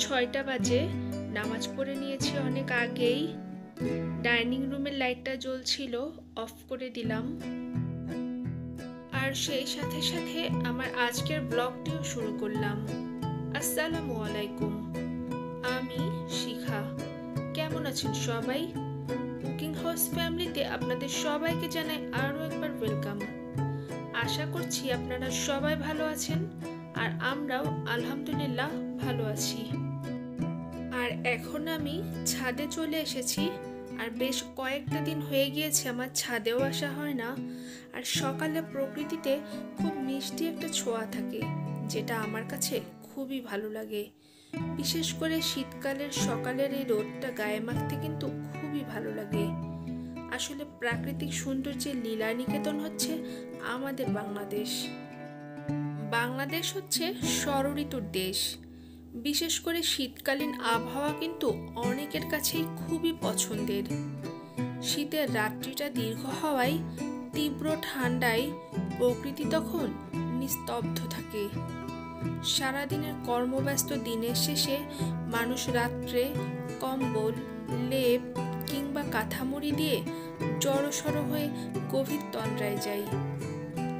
6টা বাজে। নামাজ পড়ে নিয়েছি অনেক আগেই। ডাইনিং রুমের লাইটটা জ্বলছিল, অফ করে দিলাম। আর সেই সাথে সাথে আমার আজকের ব্লগটিও শুরু করলাম। আসসালামু আলাইকুম, আমি শিখা। কেমন আছেন সবাই? কুকিং হাউস ফ্যামিলিতে আপনাদের সবাইকে জানাই আরও একবার ওয়েলকাম। আশা করছি আপনারা সবাই ভালো আছেন, আর আমরাও আলহামদুলিল্লাহ ভালো আছি। আর এখন আমি ছাদে চলে এসেছি। আর বেশ কয়েকটা দিন হয়ে গিয়েছে আমার ছাদেও আসা হয় না। আর সকালে প্রকৃতিতে খুব মিষ্টি একটা ছোঁয়া থাকে, যেটা আমার কাছে খুবই ভালো লাগে। বিশেষ করে শীতকালের সকালের এই রোদটা গায়ে মাখতে কিন্তু খুবই ভালো লাগে। আসলে প্রাকৃতিক সৌন্দর্যের লীলা নিকেতন হচ্ছে আমাদের বাংলাদেশ। বাংলাদেশ হচ্ছে ষড়ঋতুর দেশ। বিশেষ করে শীতকালীন আবহাওয়া কিন্তু অনেকের কাছেই খুবই পছন্দের। শীতের রাত্রিটা দীর্ঘ হওয়ায় তীব্র ঠান্ডায় প্রকৃতি তখন নিস্তব্ধ থাকে। সারাদিনের কর্মব্যস্ত দিনের শেষে মানুষ রাত্রে কম্বল, লেপ কিংবা কাঁথামুড়ি দিয়ে জড়সড় হয়ে গভীর তন্দ্রায় যায়।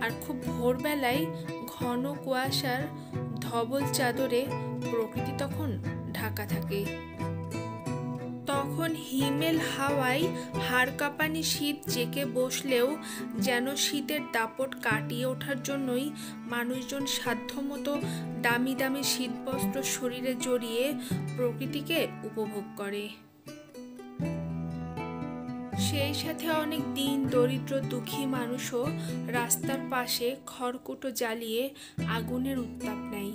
আর খুব ভোরবেলায় ঘন কুয়াশার ধবল চাদরে প্রকৃতি তখন ঢাকা থাকে। তখন হিমেল হাওয়ায় হাড় কাঁপানি শীত জেঁকে বসলেও যেন শীতের দাপট কাটিয়ে ওঠার জন্যই মানুষজন সাধ্যমতো দামি দামি শীতবস্ত্র শরীরে জড়িয়ে প্রকৃতিকে উপভোগ করে। সেই সাথে অনেক দিন দরিদ্র দুঃখী মানুষও রাস্তার পাশে খড়কুটো জ্বালিয়ে আগুনের উত্তাপ নেয়।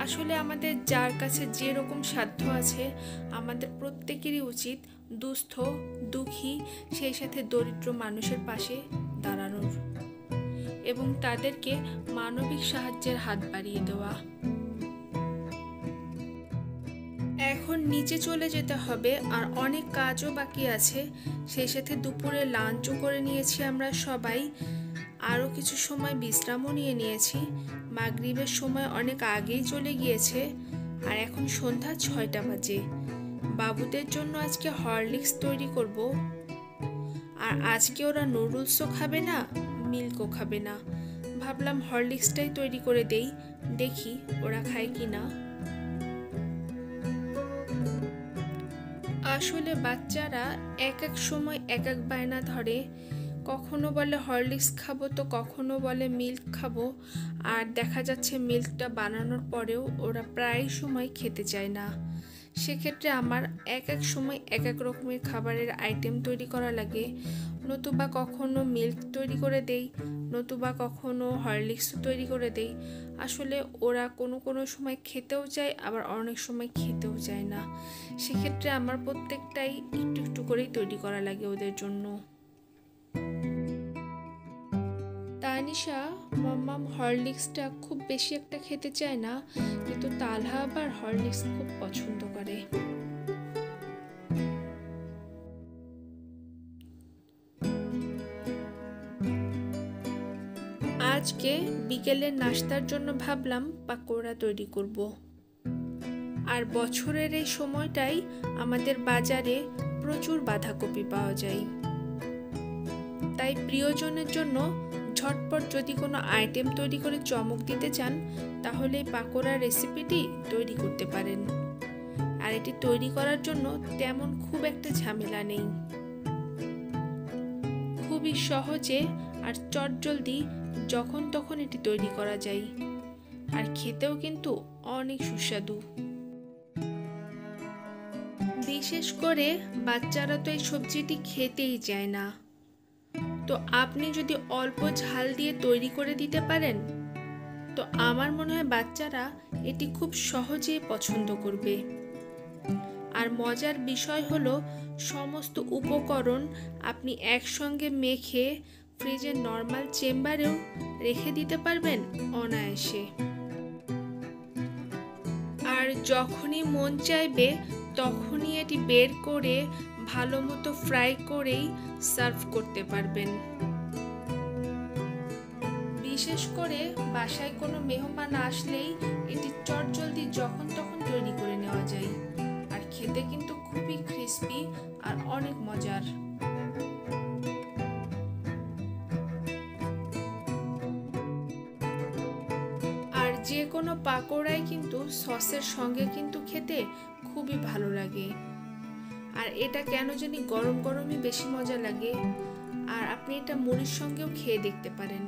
আসলে আমাদের যার কাছে যেরকম সাধ্য আছে, আমাদের প্রত্যেকেরই উচিত দুস্থ, দুঃখী, সেই সাথে দরিদ্র মানুষের পাশে দাঁড়ানোর এবং তাদেরকে মানবিক সাহায্যের হাত বাড়িয়ে দেওয়া। এখন নিচে চলে যেতে হবে, আর অনেক কাজও বাকি আছে। সেই সাথে দুপুরে লাঞ্চও করে নিয়েছি আমরা সবাই। আরও কিছু সময় বিশ্রামও নিয়ে নিয়েছি। মাগরিবের সময় অনেক আগেই চলে গিয়েছে, আর এখন সন্ধ্যা 6টা বাজে। বাবুদের জন্য আজকে হরলিক্স তৈরি করব। আর আজকে ওরা নুডলসও খাবে না, মিল্কও খাবে না। ভাবলাম হরলিক্সটাই তৈরি করে দেই, দেখি ওরা খায় কি না। আসলে বাচ্চারা এক এক সময় এক এক বায়না ধরে। কখনো বলে হরলিক্স খাবো, তো কখনো বলে মিল্ক খাবো। আর দেখা যাচ্ছে মিল্কটা বানানোর পরেও ওরা প্রায় সময় খেতে চায় না। সেক্ষেত্রে আমার এক এক সময় এক এক রকমের খাবারের আইটেম তৈরি করা লাগে। নতুবা কখনো মিল্ক তৈরি করে দেই, নতুবা কখনো হরলিক্সও তৈরি করে দেই। আসলে ওরা কোনো কোনো সময় খেতেও চায়, আবার অনেক সময় খেতেও চায় না। সেক্ষেত্রে আমার প্রত্যেকটাই একটু একটু করেই তৈরি করা লাগে ওদের জন্য। তানিশা মাম্মাম হরলিক্সটা খুব বেশি একটা খেতে চায় না, কিন্তু তালহা আবার হরলিক্স খুব পছন্দ করে। আজকে বিকেলের নাস্তার জন্য ভাবলাম পাকোড়া তৈরি করব। আর বছরের এই সময়টাই আমাদের বাজারে প্রচুর বাঁধাকপি পাওয়া যায়। তাই প্রিয়জনের জন্য ঝটপট যদি কোনো আইটেম তৈরি করে চমক দিতে চান, তাহলে পাকোড়ার রেসিপিটি তৈরি করতে পারেন। আর এটি তৈরি করার জন্য তেমন খুব একটা ঝামেলা নেই। খুবই সহজে আর চটজলদি যখন তখন এটি তৈরি করা যায়। আর খেতেও কিন্তু অনেক সুস্বাদু। বিশেষ করে বাচ্চারা তো এই সবজিটি খেতেই চায় না। তো আপনি যদি অল্প ঝাল দিয়ে তৈরি করে দিতে পারেন, তো আমার মনে হয় বাচ্চারা এটি খুব সহজেই পছন্দ করবে। আর মজার বিষয় হলো, সমস্ত উপকরণ আপনি একসঙ্গে মেখে ফ্রিজের নর্মাল চেম্বারেও রেখে দিতে পারবেন অনায়াসে। আর যখনই মন চাইবে তখনই এটি বের করে ভালো মতো ফ্রাই করেই সার্ভ করতে পারবেন। বিশেষ করে বাসায় কোনো মেহমান আসলেই এটি চটজলদি যখন তখন তৈরি করে নেওয়া যায়, আর খেতে কিন্তু খুবই ক্রিস্পি আর অনেক মজার। আর যে কোনো পাকোড়াই কিন্তু সসের সঙ্গে কিন্তু খেতে খুবই ভালো লাগে। আর এটা কেন জানি গরম গরমই বেশি মজা লাগে, আর আপনি এটা মুড়ির সঙ্গেও খেয়ে দেখতে পারেন।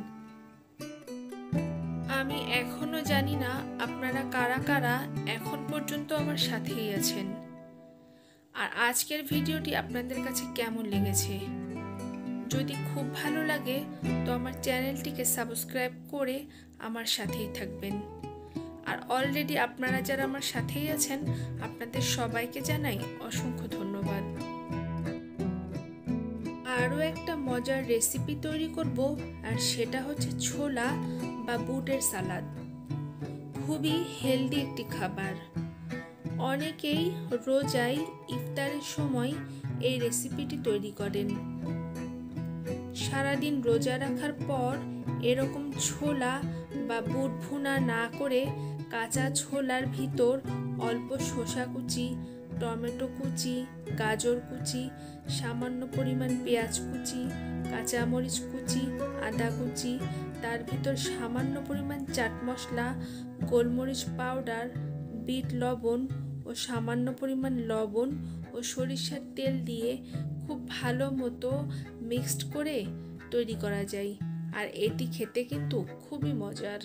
আমি এখনো জানি না আপনারা কারা কারা এখন পর্যন্ত আমার সাথেই আছেন, আর আজকের ভিডিওটি আপনাদের কাছে কেমন লেগেছে। যদি খুব ভালো লাগে তো আমার চ্যানেলটিকে সাবস্ক্রাইব করে আমার সাথেই থাকবেন। আর অলরেডি আপনারা যারা আমার সাথেই আছেন আপনাদের সবাইকে জানাই অসংখ্য ধন্যবাদ। আরও একটা মজার রেসিপি তৈরি করব, আর সেটা হচ্ছে ছোলা বা বুটের সালাদ। খুবই হেলদি একটি খাবার। অনেকেই রোজায় ইফতারের সময় এই রেসিপিটি তৈরি করেন। সারাদিন রোজা রাখার পর এরকম ছোলা বা বুট ভুনা না করে কাঁচা ছোলার ভিতর অল্প শসা কুচি, টমেটো কুচি, গাজর কুচি, সামান্য পরিমাণ পেঁয়াজ কুচি, কাঁচামরিচ কুচি, আদা কুচি, তার ভিতর সামান্য পরিমাণ চাট মশলা, গোলমরিচ পাউডার, বিট লবণ ও সামান্য পরিমাণ লবণ ও সরিষার তেল দিয়ে খুব ভালো মতো মিক্সড করে তৈরি করা যায়, আর এটি খেতে কিন্তু খুবই মজার।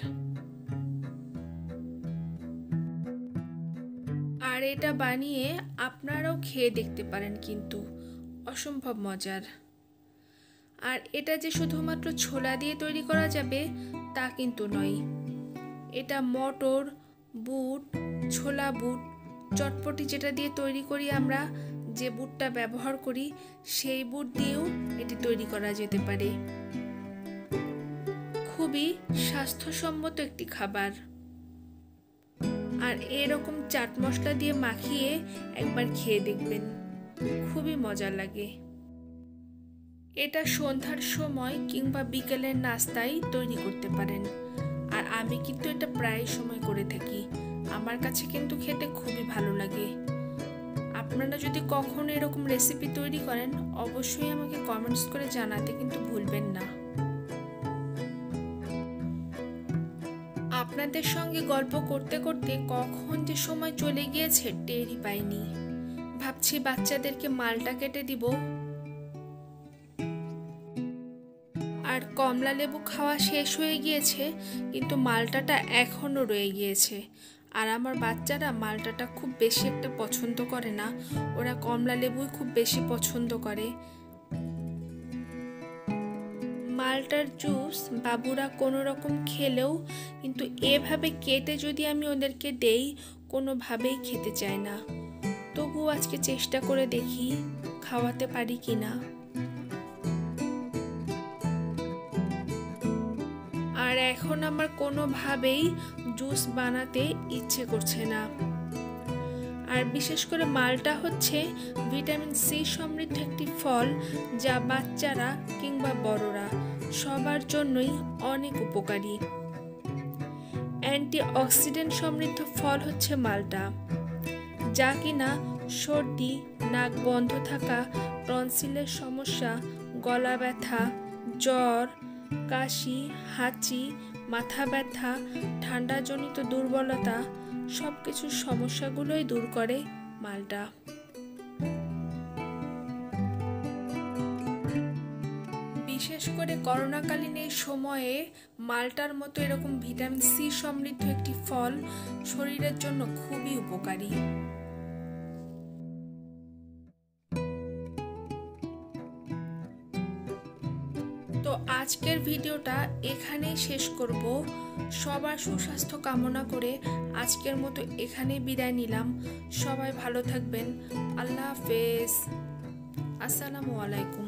আর এটা বানিয়ে আপনারাও খেয়ে দেখতে পারেন, কিন্তু অসম্ভব মজার। আর এটা যে শুধুমাত্র ছোলা দিয়ে তৈরি করা যাবে তা কিন্তু নয়। এটা মটর, বুট, ছোলা বুট, চটপটি যেটা দিয়ে তৈরি করি আমরা, যে বুটটা ব্যবহার করি সেই বুট দিয়েও এটি তৈরি করা যেতে পারে। খুবই স্বাস্থ্যসম্মত একটি খাবার। আর এরকম চাট মশলা দিয়ে মাখিয়ে একবার খেয়ে দেখবেন, খুবই মজা লাগে। এটা সন্ধ্যার সময় কিংবা বিকেলের নাস্তায় তৈরি করতে পারেন, আর আমি কিন্তু এটা প্রায় সময় করে থাকি। আমার কাছে কিন্তু খেতে খুবই ভালো লাগে। আপনারা যদি কখনো এরকম রেসিপি তৈরি করেন অবশ্যই আমাকে কমেন্টস করে জানাতে কিন্তু ভুলবেন না। আপনাদের সঙ্গে গল্প করতে করতে কখন যে সময় চলে গিয়েছে টেরই পাইনি। ভাবছি বাচ্চাদেরকে মালটা কেটে দিব, আর কমলা লেবু খাওয়া শেষ হয়ে গিয়েছে, কিন্তু মালটাটা এখনো রয়ে গিয়েছে। আর আমার বাচ্চারা মালটাটা খুব বেশি একটা পছন্দ করে না, ওরা কমলা লেবুই খুব বেশি পছন্দ করে। মালটার জুস বাবুরা কোনো রকম খেলেও, কিন্তু এভাবে কেটে যদি আমি ওদেরকে দেই কোনোভাবেই খেতে চায় না। তবু আজকে চেষ্টা করে দেখি খাওয়াতে পারি কিনা। আর এখন আমার কোনোভাবেই জুস বানাতে ইচ্ছে করছে না। আর বিশেষ করে মালটা হচ্ছে ভিটামিন সি সমৃদ্ধ একটি ফল, যা বাচ্চারা কিংবা বড়রা সবার জন্যই অনেক উপকারী। অ্যান্টিঅক্সিডেন্ট সমৃদ্ধ ফল হচ্ছে মালটা, যা কিনা সর্দি, নাক বন্ধ থাকা, টনসিলের সমস্যা, গলা ব্যথা, জ্বর, কাশি, হাঁচি, মাথা ব্যথা, ঠান্ডাজনিত দুর্বলতা সবকিছুর সমস্যাগুলোই দূর করে মালটা। বিশেষ করে করোনাকালীন এই সময়ে মালটার মতো এরকম ভিটামিন সি সমৃদ্ধ একটি ফল শরীরের জন্য খুবই উপকারী। তো আজকের ভিডিওটা এখানেই শেষ করব। সবার সুস্বাস্থ্য কামনা করে আজকের মতো এখানেই বিদায় নিলাম। সবাই ভালো থাকবেন। আল্লাহ হাফেজ। আসসালামু আলাইকুম।